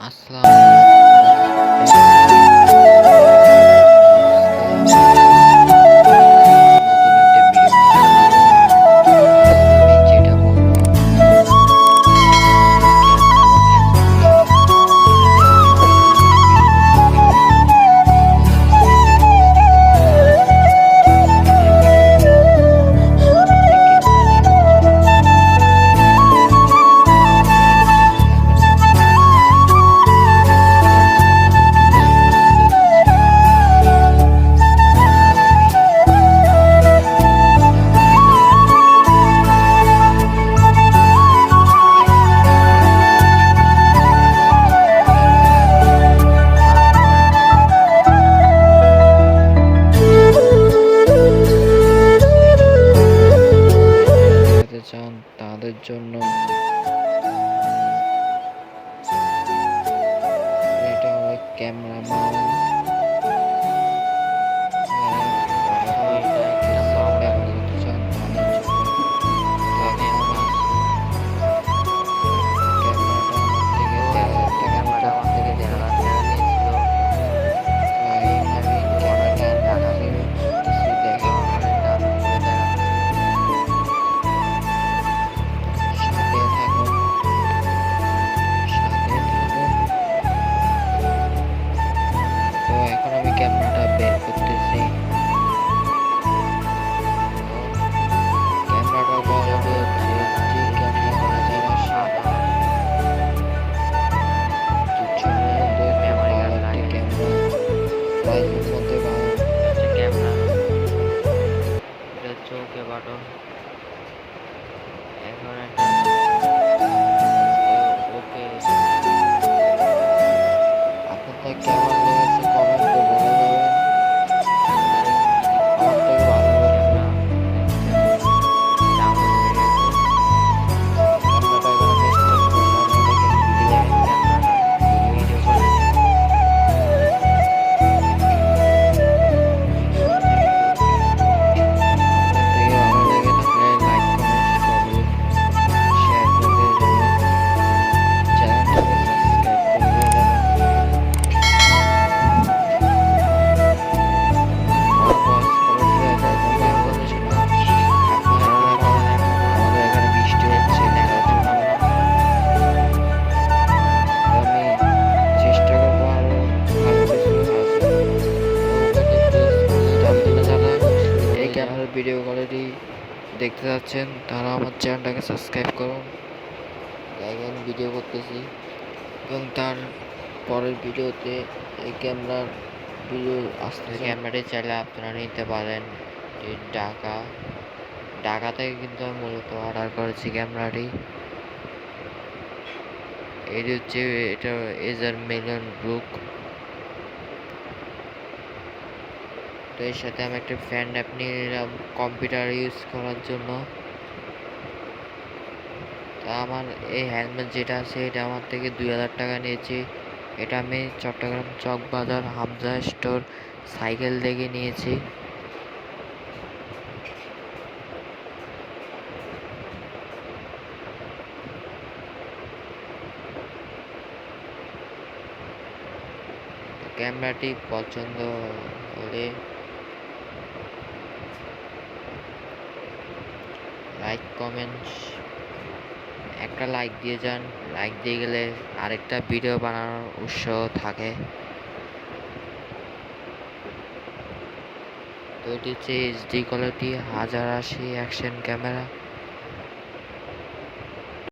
আসসালামু আলাইকুম। নতুন একটা ভিডিও নিয়ে হাজির হলাম। আজকে আমি যেটা বলবো সেটা হচ্ছে ক্যামেরা এবং হ্যান্ডব্যাগ নিয়ে। যদি আপনারা এই ভিডিওটা স্কিপ না করেন তাহলে কিন্তু ভিডিওগুলো নিতে পারবেন না। আমাদের ভিডিওগুলো যে ক্যামেরা নিয়ে হচ্ছে, ক্যামেরাটা আমি হচ্ছে আমার হেলমেট কভারটা খুলতেছি। তারপর আমার টুলসগুলো খুলে ফেলছি। তারপর আমি আমার ভিতরে ক্যামেরাটা বার করে নিচ্ছি। ক্যামেরা দেখাতে চান তাদের জন্য এটা হলো ক্যামেরা মাউন্ট। যারা তো ভালো এটা একটা ডিএসএলআর মাউন্ট ব্যবহার আরকি। করতে চান তাদের জন্য। তো তো আমি এখন এখন আমি ক্যামেরাটা আমার থেকে তো ১৩,০০০ টাকা ক্যামেরাটা মতো আমার থেকে পড়েছে। ১,৫০০ টাকা নিয়েছিল। তাই তো আমি আমি অর্ডার ক্যামেরাটা দিছি ঢাকা আনবক্সিং থেকে। করতেছি, তো দেখেন। আমি এটা খুলে দেখাচ্ছি। সাথে থাকুন, সাথে থাকুন। তো এখন আমি ক্যামেরাটা বের করতেছি। তো ক্যামেরাটার এটা কোয়ালিটি হলো হচ্ছে ক্যামেরাটা, এইচডি এইচডি ক্যামেরা কোয়ালিটি 1080, 1080। তুচ্ছনের এখানে মধ্যে খুব মেমোরি ভালো কার্ড একটি লাগে। ক্যামেরা, প্রাইসের মধ্যে ভালো। এটা হচ্ছে ক্যামেরা, এটা হচ্ছে ওকে বাটন। এখন এটা ওকে। আপনাদের কেমন লেগেছে কমেন্টে বলে যাবেন। এখানে ক্লিক আমার করলে থেকে ভালো ক্যামেরা লেগেছে। দেখতেছেন ডাউনলোড হয়ে গেছে। ক্যামেরাটা এখন আমি স্টার্ট করলাম, এই দেখেন এই ভিডিও দেখেন ক্যামেরাটা ভিডিও ভিডিও হচ্ছে। কোয়ালিটি, ভিডিও হচ্ছে কিন্তু আপনার থেকে ভালো লেগে থাকলে লাইক কমেন্ট করবেন, শেয়ার করে দিয়ে যাবেন, চ্যানেলটাকে সাবস্ক্রাইব করে দিয়ে যাবেন। আমার ভয়েস কোয়ালিটি একরকম ভিডিও ভালো কোয়ালিটি হচ্ছে না, ভালো হচ্ছে না। এখন কারণ একটা এখন কথা দেখাবো, আমাদের এখানে বৃষ্টি হচ্ছে, তার দেখাতে জন্য। পারলাম না। তো আমি চেষ্টা করবো আরো ভালো কিছু আসবে। তো যদি প্লিজ আপনারা যারা শুরু এই হয়ে যাক। ক্যামেরার ভিডিও কোয়ালিটি দেখতে যাচ্ছেন তারা আমার চ্যানেলটাকে সাবস্ক্রাইব করুন। দেখেন ভিডিও করতেছি এবং তার পরের ভিডিওতে এই ক্যামেরার ভিডিও এই আসতেছে। ক্যামেরাটি চাইলে আপনারা নিতে পারেন। এই ঢাকা, ঢাকা থেকে কিন্তু আমি মূলত অর্ডার করেছি ক্যামেরাটি। এটি হচ্ছে, এটা এজার মিলিয়ন ব্রুক। তো এর সাথে আমি একটা ফ্যান অ্যাপ নিয়ে নিলাম কম্পিউটার ইউজ করার জন্য। তা আমার এই হেলমেট যেটা আছে এটা আমার থেকে ২,০০০ টাকা নিয়েছে। এটা আমি চট্টগ্রাম চকবাজার হামজা স্টোর সাইকেল থেকে নিয়েছি। তো ক্যামেরাটি পছন্দ হলে লাইক কমেন্ট, একটা লাইক দিয়ে যান। লাইক দিয়ে গেলে আরেকটা ভিডিও বানানোর উৎসাহ থাকে। তো এটি হচ্ছে এইচডি কোয়ালিটি 1080 অ্যাকশন ক্যামেরা।